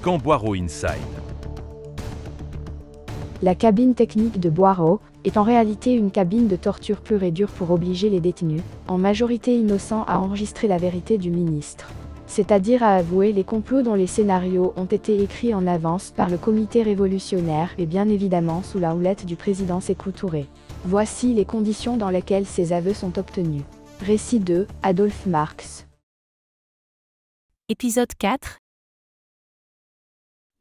Camp Boiro Inside. La cabine technique de Boiro est en réalité une cabine de torture pure et dure pour obliger les détenus, en majorité innocents, à enregistrer la vérité du ministre. C'est-à-dire à avouer les complots dont les scénarios ont été écrits en avance par le comité révolutionnaire et bien évidemment sous la houlette du président Sékou Touré. Voici les conditions dans lesquelles ces aveux sont obtenus. Récit 2, Adolphe Marx. Épisode 4.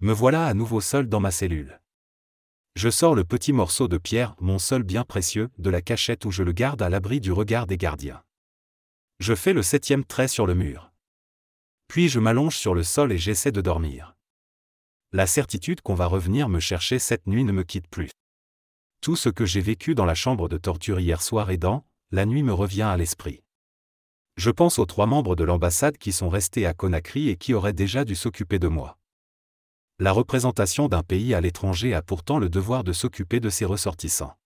Me voilà à nouveau seul dans ma cellule. Je sors le petit morceau de pierre, mon seul bien précieux, de la cachette où je le garde à l'abri du regard des gardiens. Je fais le 7e trait sur le mur. Puis je m'allonge sur le sol et j'essaie de dormir. La certitude qu'on va revenir me chercher cette nuit ne me quitte plus. Tout ce que j'ai vécu dans la chambre de torture hier soir aidant, la nuit me revient à l'esprit. Je pense aux 3 membres de l'ambassade qui sont restés à Conakry et qui auraient déjà dû s'occuper de moi. La représentation d'un pays à l'étranger a pourtant le devoir de s'occuper de ses ressortissants.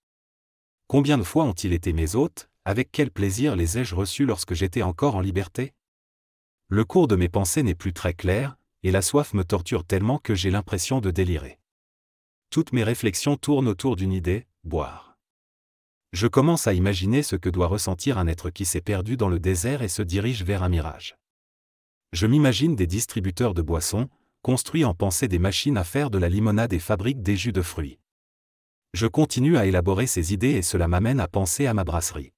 Combien de fois ont-ils été mes hôtes, avec quel plaisir les ai-je reçus lorsque j'étais encore en liberté ? Le cours de mes pensées n'est plus très clair, et la soif me torture tellement que j'ai l'impression de délirer. Toutes mes réflexions tournent autour d'une idée, boire. Je commence à imaginer ce que doit ressentir un être qui s'est perdu dans le désert et se dirige vers un mirage. Je m'imagine des distributeurs de boissons, construits en pensée des machines à faire de la limonade et fabriquent des jus de fruits. Je continue à élaborer ces idées et cela m'amène à penser à ma brasserie.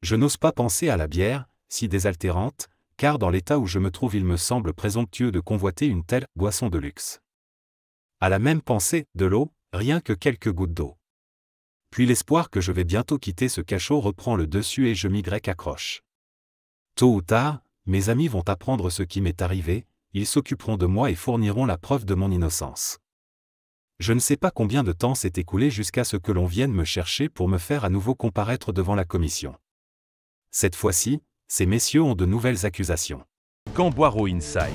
Je n'ose pas penser à la bière, si désaltérante, car dans l'état où je me trouve il me semble présomptueux de convoiter une telle boisson de luxe. À la même pensée, de l'eau, rien que quelques gouttes d'eau. Puis l'espoir que je vais bientôt quitter ce cachot reprend le dessus et je m'y accroche. Tôt ou tard, mes amis vont apprendre ce qui m'est arrivé, ils s'occuperont de moi et fourniront la preuve de mon innocence. Je ne sais pas combien de temps s'est écoulé jusqu'à ce que l'on vienne me chercher pour me faire à nouveau comparaître devant la commission. Cette fois-ci, ces messieurs ont de nouvelles accusations. Camp Boiro Inside.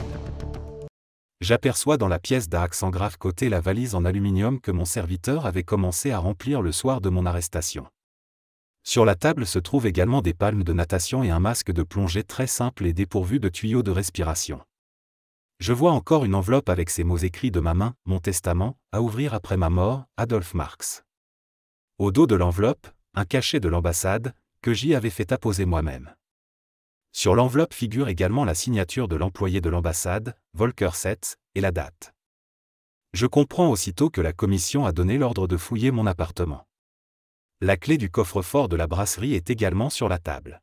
J'aperçois dans la pièce d'accent grave côté la valise en aluminium que mon serviteur avait commencé à remplir le soir de mon arrestation. Sur la table se trouvent également des palmes de natation et un masque de plongée très simple et dépourvu de tuyaux de respiration. Je vois encore une enveloppe avec ces mots écrits de ma main, mon testament, à ouvrir après ma mort, Adolphe Marx. Au dos de l'enveloppe, un cachet de l'ambassade, que j'y avais fait apposer moi-même. Sur l'enveloppe figure également la signature de l'employé de l'ambassade, Volker Setz, et la date. Je comprends aussitôt que la commission a donné l'ordre de fouiller mon appartement. La clé du coffre-fort de la brasserie est également sur la table.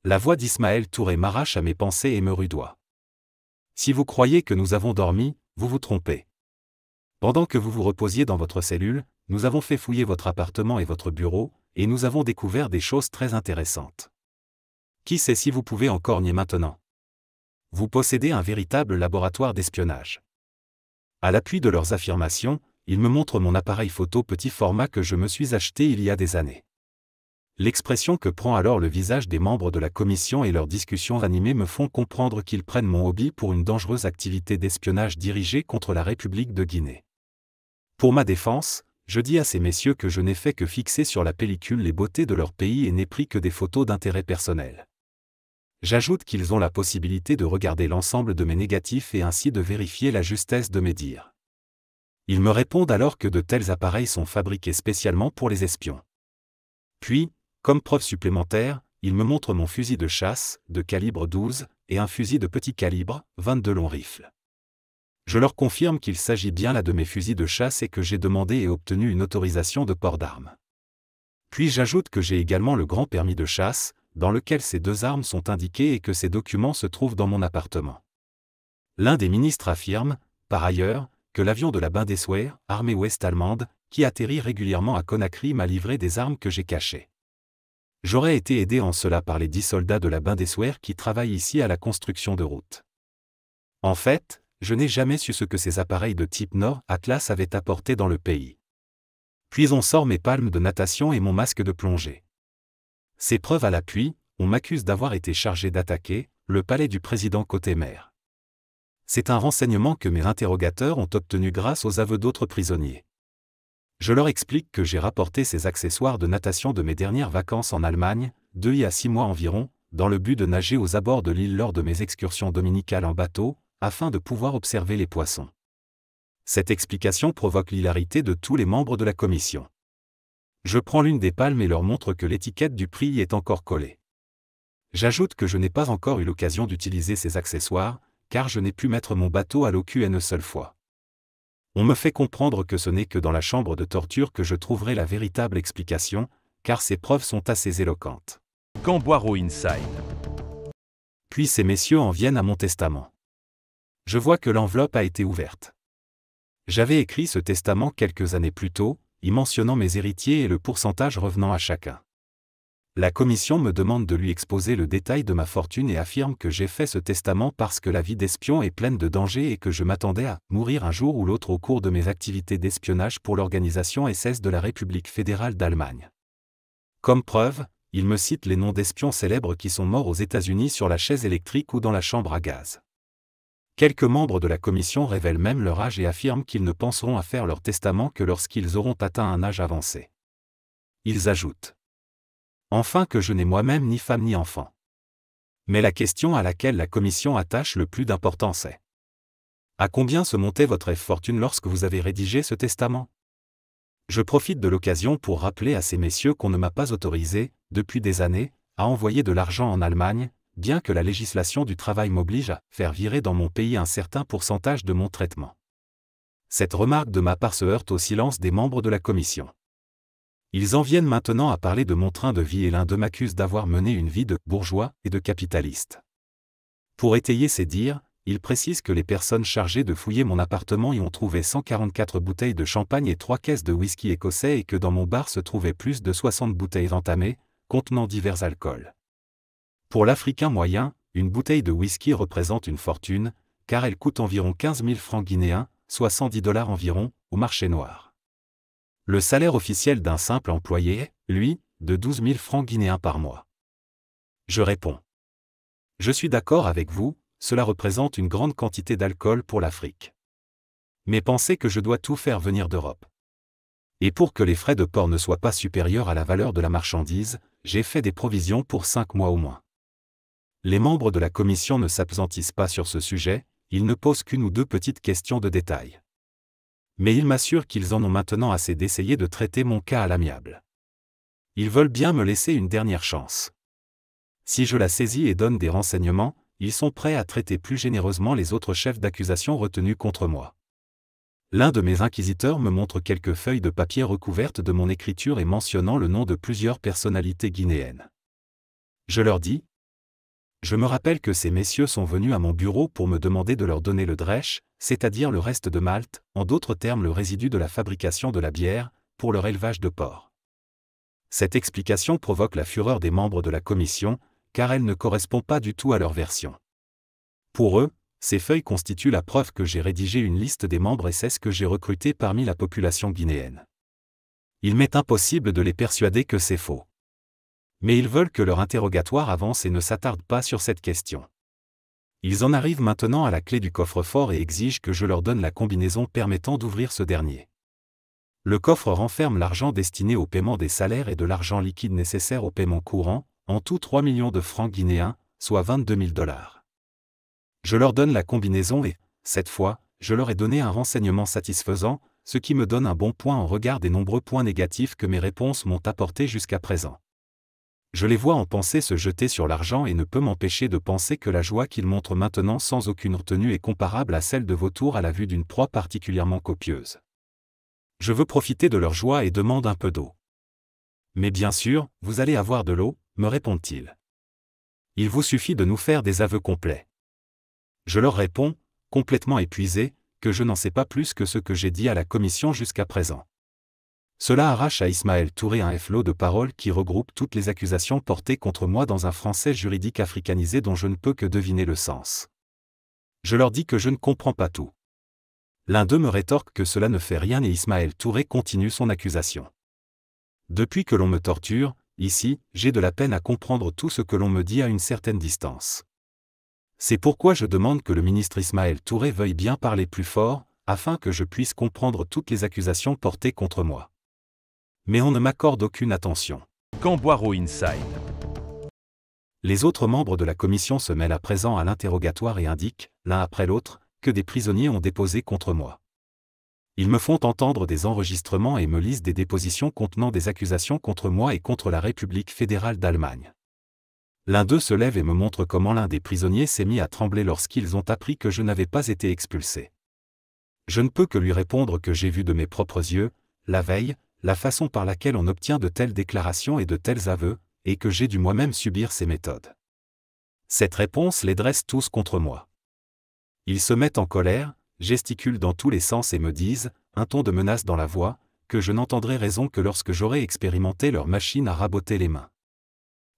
La voix d'Ismaël Touré m'arrache à mes pensées et me rudoie. Si vous croyez que nous avons dormi, vous vous trompez. Pendant que vous vous reposiez dans votre cellule, nous avons fait fouiller votre appartement et votre bureau, et nous avons découvert des choses très intéressantes. Qui sait si vous pouvez encore nier maintenant ? Vous possédez un véritable laboratoire d'espionnage. À l'appui de leurs affirmations, ils me montrent mon appareil photo petit format que je me suis acheté il y a des années. L'expression que prend alors le visage des membres de la commission et leurs discussions animées me font comprendre qu'ils prennent mon hobby pour une dangereuse activité d'espionnage dirigée contre la République de Guinée. Pour ma défense, je dis à ces messieurs que je n'ai fait que fixer sur la pellicule les beautés de leur pays et n'ai pris que des photos d'intérêt personnel. J'ajoute qu'ils ont la possibilité de regarder l'ensemble de mes négatifs et ainsi de vérifier la justesse de mes dires. Ils me répondent alors que de tels appareils sont fabriqués spécialement pour les espions. Puis, comme preuve supplémentaire, ils me montrent mon fusil de chasse, de calibre 12, et un fusil de petit calibre, 22 long rifle. Je leur confirme qu'il s'agit bien là de mes fusils de chasse et que j'ai demandé et obtenu une autorisation de port d'armes. Puis j'ajoute que j'ai également le grand permis de chasse, dans lequel ces 2 armes sont indiquées et que ces documents se trouvent dans mon appartement. L'un des ministres affirme, par ailleurs, que l'avion de la Bundeswehr, armée ouest-allemande, qui atterrit régulièrement à Conakry m'a livré des armes que j'ai cachées. J'aurais été aidé en cela par les 10 soldats de la Bundeswehr qui travaillent ici à la construction de routes. En fait, je n'ai jamais su ce que ces appareils de type Nord Atlas avaient apporté dans le pays. Puis on sort mes palmes de natation et mon masque de plongée. Ces preuves à l'appui, on m'accuse d'avoir été chargé d'attaquer le palais du président côté mer. C'est un renseignement que mes interrogateurs ont obtenu grâce aux aveux d'autres prisonniers. Je leur explique que j'ai rapporté ces accessoires de natation de mes dernières vacances en Allemagne, 2 à 6 mois environ, dans le but de nager aux abords de l'île lors de mes excursions dominicales en bateau, afin de pouvoir observer les poissons. Cette explication provoque l'hilarité de tous les membres de la commission. Je prends l'une des palmes et leur montre que l'étiquette du prix y est encore collée. J'ajoute que je n'ai pas encore eu l'occasion d'utiliser ces accessoires, car je n'ai pu mettre mon bateau à l'eau qu'une seule fois. On me fait comprendre que ce n'est que dans la chambre de torture que je trouverai la véritable explication, car ces preuves sont assez éloquentes. Camboiro Inside. Puis ces messieurs en viennent à mon testament. Je vois que l'enveloppe a été ouverte. J'avais écrit ce testament quelques années plus tôt, y mentionnant mes héritiers et le pourcentage revenant à chacun. La commission me demande de lui exposer le détail de ma fortune et affirme que j'ai fait ce testament parce que la vie d'espion est pleine de dangers et que je m'attendais à mourir un jour ou l'autre au cours de mes activités d'espionnage pour l'organisation SS de la République fédérale d'Allemagne. Comme preuve, il me cite les noms d'espions célèbres qui sont morts aux États-Unis sur la chaise électrique ou dans la chambre à gaz. Quelques membres de la commission révèlent même leur âge et affirment qu'ils ne penseront à faire leur testament que lorsqu'ils auront atteint un âge avancé. Ils ajoutent enfin que je n'ai moi-même ni femme ni enfant. Mais la question à laquelle la commission attache le plus d'importance est: à combien se montait votre fortune lorsque vous avez rédigé ce testament? Je profite de l'occasion pour rappeler à ces messieurs qu'on ne m'a pas autorisé, depuis des années, à envoyer de l'argent en Allemagne, bien que la législation du travail m'oblige à faire virer dans mon pays un certain pourcentage de mon traitement. Cette remarque de ma part se heurte au silence des membres de la commission. Ils en viennent maintenant à parler de mon train de vie et l'un d'eux m'accuse d'avoir mené une vie de bourgeois et de capitaliste. Pour étayer ces dires, il précise que les personnes chargées de fouiller mon appartement y ont trouvé 144 bouteilles de champagne et 3 caisses de whisky écossais et que dans mon bar se trouvaient plus de 60 bouteilles entamées, contenant divers alcools. Pour l'Africain moyen, une bouteille de whisky représente une fortune, car elle coûte environ 15 000 francs guinéens, soit 110 $ environ, au marché noir. Le salaire officiel d'un simple employé est, lui, de 12 000 francs guinéens par mois. Je réponds: je suis d'accord avec vous, cela représente une grande quantité d'alcool pour l'Afrique. Mais pensez que je dois tout faire venir d'Europe. Et pour que les frais de port ne soient pas supérieurs à la valeur de la marchandise, j'ai fait des provisions pour 5 mois au moins. Les membres de la commission ne s'appesantissent pas sur ce sujet, ils ne posent qu'une ou deux petites questions de détail. Mais ils m'assurent qu'ils en ont maintenant assez d'essayer de traiter mon cas à l'amiable. Ils veulent bien me laisser une dernière chance. Si je la saisis et donne des renseignements, ils sont prêts à traiter plus généreusement les autres chefs d'accusation retenus contre moi. L'un de mes inquisiteurs me montre quelques feuilles de papier recouvertes de mon écriture et mentionnant le nom de plusieurs personnalités guinéennes. Je leur dis: je me rappelle que ces messieurs sont venus à mon bureau pour me demander de leur donner le drèche, c'est-à-dire le reste de Malte, en d'autres termes le résidu de la fabrication de la bière, pour leur élevage de porc. Cette explication provoque la fureur des membres de la commission, car elle ne correspond pas du tout à leur version. Pour eux, ces feuilles constituent la preuve que j'ai rédigé une liste des membres SS que j'ai recrutés parmi la population guinéenne. Il m'est impossible de les persuader que c'est faux. Mais ils veulent que leur interrogatoire avance et ne s'attardent pas sur cette question. Ils en arrivent maintenant à la clé du coffre-fort et exigent que je leur donne la combinaison permettant d'ouvrir ce dernier. Le coffre renferme l'argent destiné au paiement des salaires et de l'argent liquide nécessaire au paiement courant, en tout 3 millions de francs guinéens, soit 22 000 $. Je leur donne la combinaison et, cette fois, je leur ai donné un renseignement satisfaisant, ce qui me donne un bon point en regard des nombreux points négatifs que mes réponses m'ont apportés jusqu'à présent. Je les vois en pensée se jeter sur l'argent et ne peux m'empêcher de penser que la joie qu'ils montrent maintenant sans aucune retenue est comparable à celle de vautours à la vue d'une proie particulièrement copieuse. Je veux profiter de leur joie et demande un peu d'eau. Mais bien sûr, vous allez avoir de l'eau, me répondent-ils. Il vous suffit de nous faire des aveux complets. Je leur réponds, complètement épuisé, que je n'en sais pas plus que ce que j'ai dit à la commission jusqu'à présent. Cela arrache à Ismaël Touré un flot de paroles qui regroupe toutes les accusations portées contre moi dans un français juridique africanisé dont je ne peux que deviner le sens. Je leur dis que je ne comprends pas tout. L'un d'eux me rétorque que cela ne fait rien et Ismaël Touré continue son accusation. Depuis que l'on me torture, ici, j'ai de la peine à comprendre tout ce que l'on me dit à une certaine distance. C'est pourquoi je demande que le ministre Ismaël Touré veuille bien parler plus fort, afin que je puisse comprendre toutes les accusations portées contre moi. Mais on ne m'accorde aucune attention. Camboiro Inside. Les autres membres de la commission se mêlent à présent à l'interrogatoire et indiquent, l'un après l'autre, que des prisonniers ont déposé contre moi. Ils me font entendre des enregistrements et me lisent des dépositions contenant des accusations contre moi et contre la République fédérale d'Allemagne. L'un d'eux se lève et me montre comment l'un des prisonniers s'est mis à trembler lorsqu'ils ont appris que je n'avais pas été expulsé. Je ne peux que lui répondre que j'ai vu de mes propres yeux, la veille, la façon par laquelle on obtient de telles déclarations et de tels aveux, et que j'ai dû moi-même subir ces méthodes. Cette réponse les dresse tous contre moi. Ils se mettent en colère, gesticulent dans tous les sens et me disent, un ton de menace dans la voix, que je n'entendrai raison que lorsque j'aurai expérimenté leur machine à raboter les mains.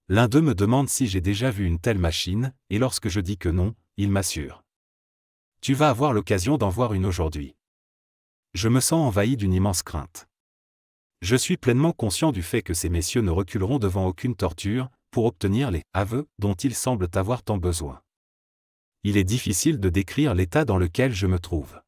L'un d'eux me demande si j'ai déjà vu une telle machine, et lorsque je dis que non, il m'assure. Tu vas avoir l'occasion d'en voir une aujourd'hui. Je me sens envahi d'une immense crainte. Je suis pleinement conscient du fait que ces messieurs ne reculeront devant aucune torture, pour obtenir les aveux dont ils semblent avoir tant besoin. Il est difficile de décrire l'état dans lequel je me trouve.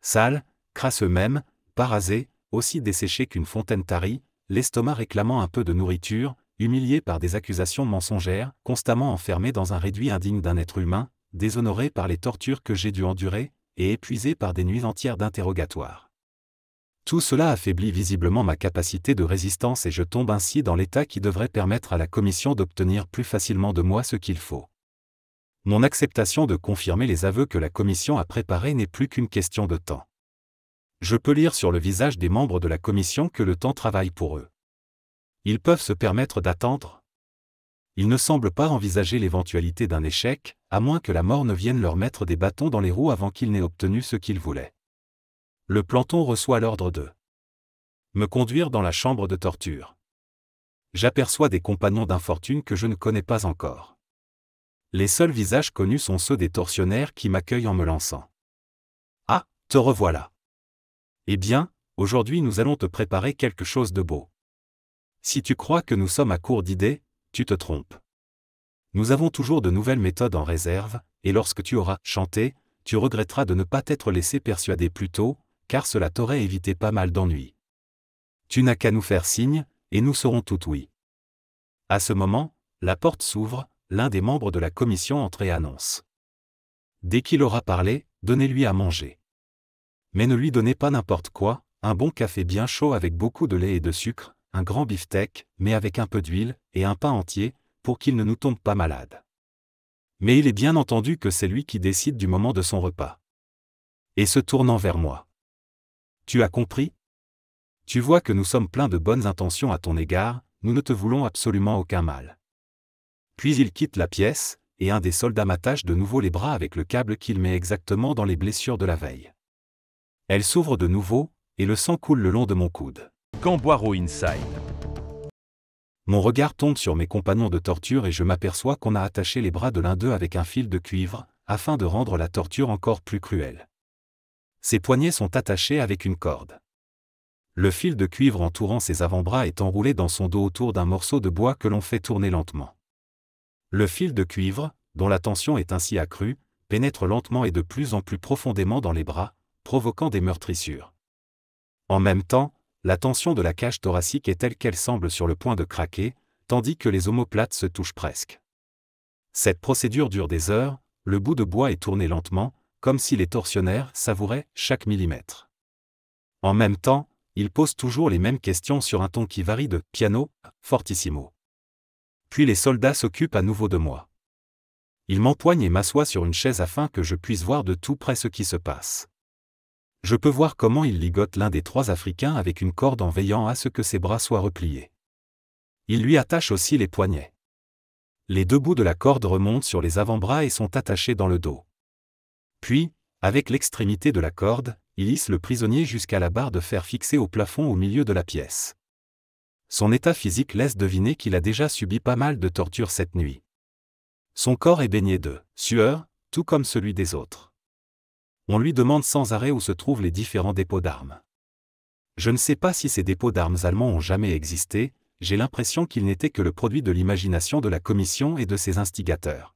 Sale, crasseux même, parasé, aussi desséché qu'une fontaine tarie, l'estomac réclamant un peu de nourriture, humilié par des accusations mensongères, constamment enfermé dans un réduit indigne d'un être humain, déshonoré par les tortures que j'ai dû endurer, et épuisé par des nuits entières d'interrogatoire. Tout cela affaiblit visiblement ma capacité de résistance et je tombe ainsi dans l'état qui devrait permettre à la commission d'obtenir plus facilement de moi ce qu'il faut. Mon acceptation de confirmer les aveux que la commission a préparés n'est plus qu'une question de temps. Je peux lire sur le visage des membres de la commission que le temps travaille pour eux. Ils peuvent se permettre d'attendre. Ils ne semblent pas envisager l'éventualité d'un échec, à moins que la mort ne vienne leur mettre des bâtons dans les roues avant qu'ils n'aient obtenu ce qu'ils voulaient. Le planton reçoit l'ordre de me conduire dans la chambre de torture. J'aperçois des compagnons d'infortune que je ne connais pas encore. Les seuls visages connus sont ceux des tortionnaires qui m'accueillent en me lançant. « Ah, te revoilà. Eh bien, aujourd'hui nous allons te préparer quelque chose de beau. Si tu crois que nous sommes à court d'idées, tu te trompes. Nous avons toujours de nouvelles méthodes en réserve, et lorsque tu auras chanté, tu regretteras de ne pas t'être laissé persuader plus tôt, car cela t'aurait évité pas mal d'ennuis. Tu n'as qu'à nous faire signe, et nous serons tout oui. » À ce moment, la porte s'ouvre, l'un des membres de la commission entre et annonce. Dès qu'il aura parlé, donnez-lui à manger. Mais ne lui donnez pas n'importe quoi, un bon café bien chaud avec beaucoup de lait et de sucre, un grand beefsteak, mais avec un peu d'huile, et un pain entier, pour qu'il ne nous tombe pas malade. Mais il est bien entendu que c'est lui qui décide du moment de son repas. Et se tournant vers moi. Tu as compris ? Tu vois que nous sommes pleins de bonnes intentions à ton égard, nous ne te voulons absolument aucun mal. Puis il quitte la pièce, et un des soldats m'attache de nouveau les bras avec le câble qu'il met exactement dans les blessures de la veille. Elle s'ouvre de nouveau, et le sang coule le long de mon coude. Camp Boiro Inside. Mon regard tombe sur mes compagnons de torture et je m'aperçois qu'on a attaché les bras de l'un d'eux avec un fil de cuivre, afin de rendre la torture encore plus cruelle. Ses poignets sont attachés avec une corde. Le fil de cuivre entourant ses avant-bras est enroulé dans son dos autour d'un morceau de bois que l'on fait tourner lentement. Le fil de cuivre, dont la tension est ainsi accrue, pénètre lentement et de plus en plus profondément dans les bras, provoquant des meurtrissures. En même temps, la tension de la cage thoracique est telle qu'elle semble sur le point de craquer, tandis que les omoplates se touchent presque. Cette procédure dure des heures, le bout de bois est tourné lentement, comme si les tortionnaires savouraient chaque millimètre. En même temps, ils posent toujours les mêmes questions sur un ton qui varie de piano à fortissimo. Puis les soldats s'occupent à nouveau de moi. Ils m'empoignent et m'assoient sur une chaise afin que je puisse voir de tout près ce qui se passe. Je peux voir comment ils ligotent l'un des trois Africains avec une corde en veillant à ce que ses bras soient repliés. Ils lui attachent aussi les poignets. Les deux bouts de la corde remontent sur les avant-bras et sont attachés dans le dos. Puis, avec l'extrémité de la corde, ils hissent le prisonnier jusqu'à la barre de fer fixée au plafond au milieu de la pièce. Son état physique laisse deviner qu'il a déjà subi pas mal de tortures cette nuit. Son corps est baigné de sueur, tout comme celui des autres. On lui demande sans arrêt où se trouvent les différents dépôts d'armes. Je ne sais pas si ces dépôts d'armes allemands ont jamais existé, j'ai l'impression qu'ils n'étaient que le produit de l'imagination de la commission et de ses instigateurs.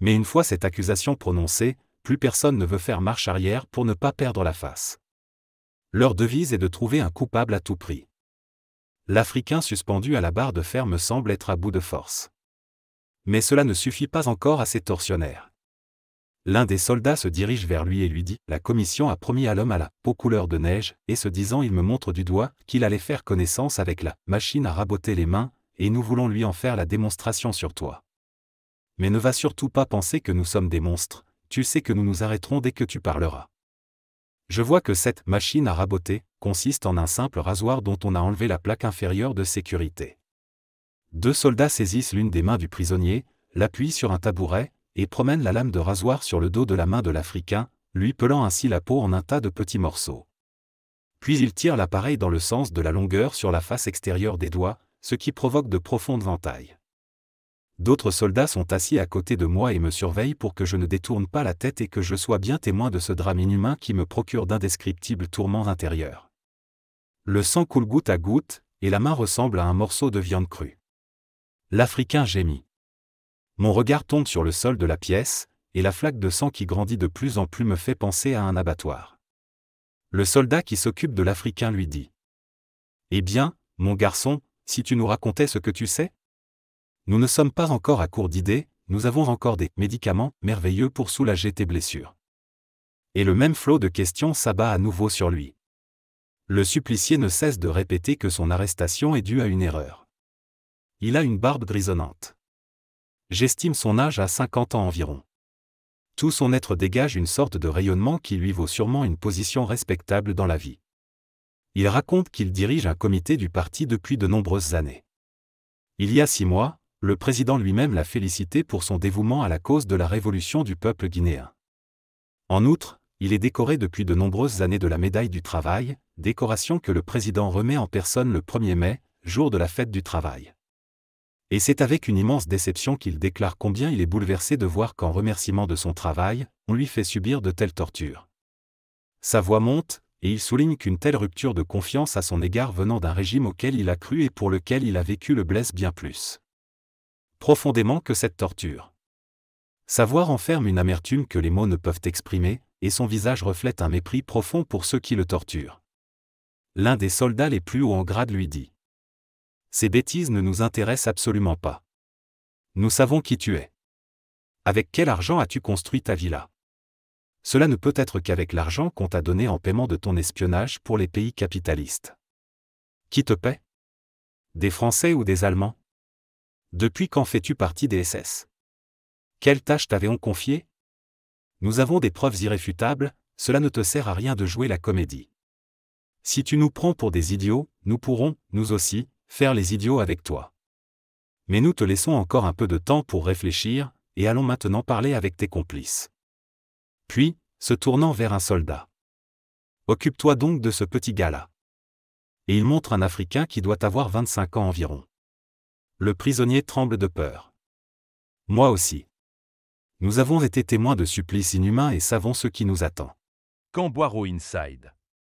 Mais une fois cette accusation prononcée, plus personne ne veut faire marche arrière pour ne pas perdre la face. Leur devise est de trouver un coupable à tout prix. L'Africain suspendu à la barre de fer me semble être à bout de force. Mais cela ne suffit pas encore à ces tortionnaires. L'un des soldats se dirige vers lui et lui dit « La commission a promis à l'homme à la peau couleur de neige » et ce disant il me montre du doigt qu'il allait faire connaissance avec la machine à raboter les mains, et nous voulons lui en faire la démonstration sur toi. Mais ne va surtout pas penser que nous sommes des monstres, tu sais que nous nous arrêterons dès que tu parleras. Je vois que cette machine à raboter consiste en un simple rasoir dont on a enlevé la plaque inférieure de sécurité. 2 soldats saisissent l'une des mains du prisonnier, l'appuient sur un tabouret, et promènent la lame de rasoir sur le dos de la main de l'Africain, lui pelant ainsi la peau en un tas de petits morceaux. Puis ils tirent l'appareil dans le sens de la longueur sur la face extérieure des doigts, ce qui provoque de profondes entailles. D'autres soldats sont assis à côté de moi et me surveillent pour que je ne détourne pas la tête et que je sois bien témoin de ce drame inhumain qui me procure d'indescriptibles tourments intérieurs. Le sang coule goutte à goutte, et la main ressemble à un morceau de viande crue. L'Africain gémit. Mon regard tombe sur le sol de la pièce, et la flaque de sang qui grandit de plus en plus me fait penser à un abattoir. Le soldat qui s'occupe de l'Africain lui dit : « Eh bien, mon garçon, si tu nous racontais ce que tu sais ? Nous ne sommes pas encore à court d'idées, nous avons encore des médicaments merveilleux pour soulager tes blessures. » Et le même flot de questions s'abat à nouveau sur lui. Le supplicié ne cesse de répéter que son arrestation est due à une erreur. Il a une barbe grisonnante. J'estime son âge à 50 ans environ. Tout son être dégage une sorte de rayonnement qui lui vaut sûrement une position respectable dans la vie. Il raconte qu'il dirige un comité du parti depuis de nombreuses années. Il y a 6 mois, le président lui-même l'a félicité pour son dévouement à la cause de la révolution du peuple guinéen. En outre, il est décoré depuis de nombreuses années de la médaille du travail, décoration que le président remet en personne le 1er mai, jour de la fête du travail. Et c'est avec une immense déception qu'il déclare combien il est bouleversé de voir qu'en remerciement de son travail, on lui fait subir de telles tortures. Sa voix monte, et il souligne qu'une telle rupture de confiance à son égard venant d'un régime auquel il a cru et pour lequel il a vécu le blesse bien plus profondément que cette torture. Sa voix renferme une amertume que les mots ne peuvent exprimer, et son visage reflète un mépris profond pour ceux qui le torturent. L'un des soldats les plus hauts en grade lui dit : « Ces bêtises ne nous intéressent absolument pas. Nous savons qui tu es. Avec quel argent as-tu construit ta villa ? Cela ne peut être qu'avec l'argent qu'on t'a donné en paiement de ton espionnage pour les pays capitalistes. Qui te paie ? Des Français ou des Allemands ? Depuis quand fais-tu partie des SS ? Quelle tâche t'avait-on confiée ? Nous avons des preuves irréfutables, cela ne te sert à rien de jouer la comédie. Si tu nous prends pour des idiots, nous pourrons, nous aussi, faire les idiots avec toi. Mais nous te laissons encore un peu de temps pour réfléchir, et allons maintenant parler avec tes complices. » Puis, se tournant vers un soldat. « Occupe-toi donc de ce petit gars-là. » Et il montre un Africain qui doit avoir 25 ans environ. Le prisonnier tremble de peur. Moi aussi. Nous avons été témoins de supplices inhumains et savons ce qui nous attend. Camp Boiro Inside.